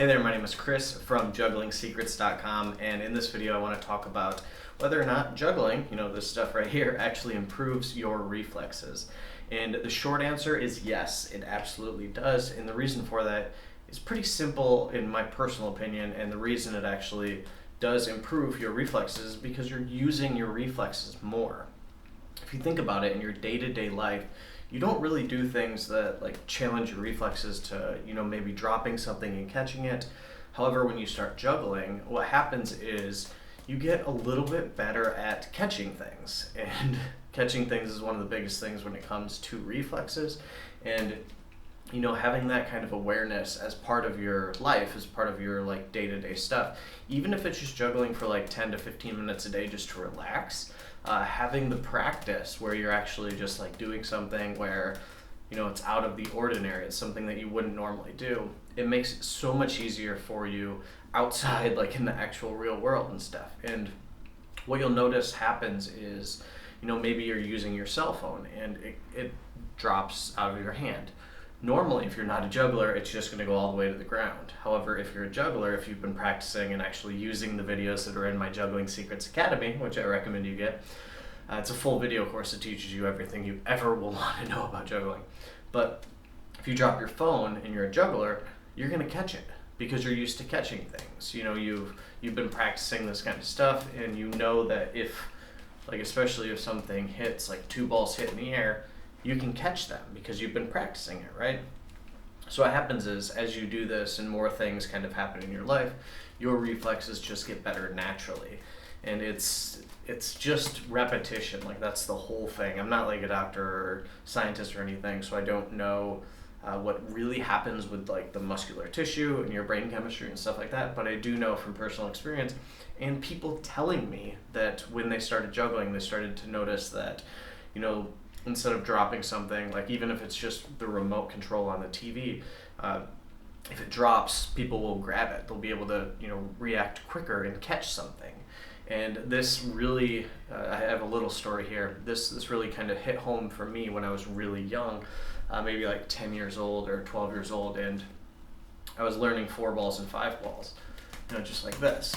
Hey there, my name is Chris from JugglingSecrets.com, and in this video I want to talk about whether or not juggling, this stuff right here, actually improves your reflexes. And the short answer is yes, it absolutely does, and the reason for that is pretty simple in my personal opinion, and the reason it actually does improve your reflexes is because you're using your reflexes more. If you think about it in your day-to-day life, you don't really do things that challenge your reflexes to, maybe dropping something and catching it. However, when you start juggling, what happens is you get a little bit better at catching things. And catching things is one of the biggest things when it comes to reflexes. And having that kind of awareness as part of your life, as part of your day-to-day stuff, even if it's just juggling for 10 to 15 minutes a day just to relax, having the practice where you're actually just doing something where it's out of the ordinary, it's something that you wouldn't normally do, it makes it so much easier for you outside in the actual real world and stuff. And what you'll notice happens is maybe you're using your cell phone and it drops out of your hand. Normally, if you're not a juggler, it's just going to go all the way to the ground. However, if you're a juggler, if you've been practicing and actually using the videos that are in my Juggling Secrets Academy, which I recommend you get, it's a full video course that teaches you everything you ever will want to know about juggling. But if you drop your phone and you're a juggler, you're going to catch it because you're used to catching things. You've been practicing this kind of stuff, and you know that if, especially if something hits, two balls hit in the air, you can catch them because you've been practicing it, right? So what happens is, as you do this and more things kind of happen in your life, your reflexes just get better naturally. And it's just repetition, that's the whole thing. I'm not a doctor or scientist or anything, so I don't know what really happens with the muscular tissue and your brain chemistry and stuff like that, but I do know from personal experience and people telling me that when they started juggling, they started to notice that, instead of dropping something, even if it's just the remote control on the TV, if it drops, people will grab it. They'll be able to, react quicker and catch something. And this really, I have a little story here. This really kind of hit home for me when I was really young, maybe 10 years old or 12 years old, and I was learning 4 balls and 5 balls, just like this.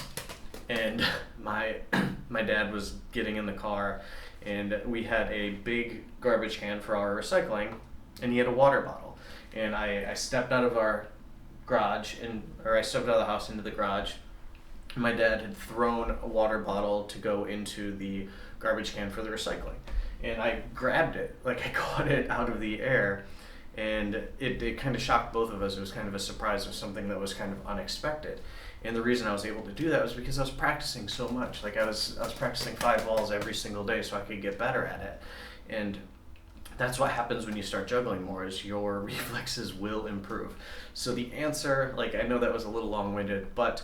And my dad was getting in the car, and we had a big garbage can for our recycling, and he had a water bottle. And I stepped out of our garage, I stepped out of the house into the garage. My dad had thrown a water bottle to go into the garbage can for the recycling. And I grabbed it, I caught it out of the air, and it kind of shocked both of us. It was kind of a surprise. It was something that was kind of unexpected. And the reason I was able to do that was because I was practicing so much. I was practicing 5 balls every single day so I could get better at it. And that's what happens when you start juggling more, is your reflexes will improve. So the answer, I know that was a little long-winded, but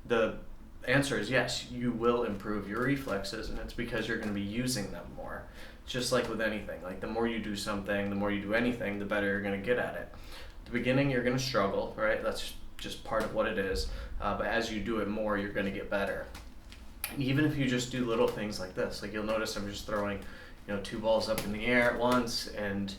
the answer is yes, you will improve your reflexes, and it's because you're going to be using them more. Just like with anything, the more you do something, the more you do anything, the better you're going to get at it. At the beginning, you're going to struggle, right? That's just part of what it is. But as you do it more, you're going to get better. And even if you just do little things like this, you'll notice I'm just throwing, 2 balls up in the air at once, and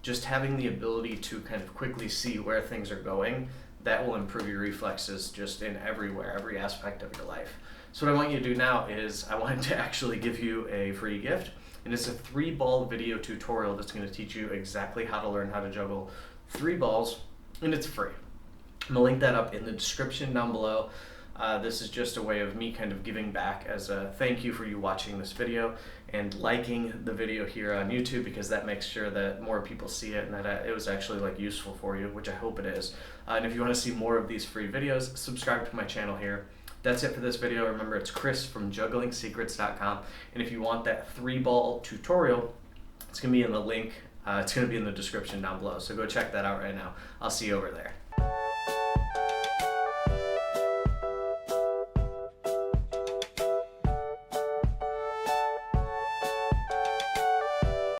just having the ability to kind of quickly see where things are going, that will improve your reflexes just in every aspect of your life. So what I want you to do now is I want to actually give you a free gift, and it's a 3-ball video tutorial that's going to teach you exactly how to learn how to juggle 3 balls, and it's free. I'm going to link that up in the description down below. This is just a way of me kind of giving back as a thank you for you watching this video and liking the video here on YouTube, because that makes sure that more people see it and that it was actually useful for you, which I hope it is. And if you want to see more of these free videos, subscribe to my channel here. That's it for this video. Remember, it's Chris from JugglingSecrets.com, and if you want that 3-ball tutorial, it's going to be in the link. It's going to be in the description down below, so go check that out right now. I'll see you over there.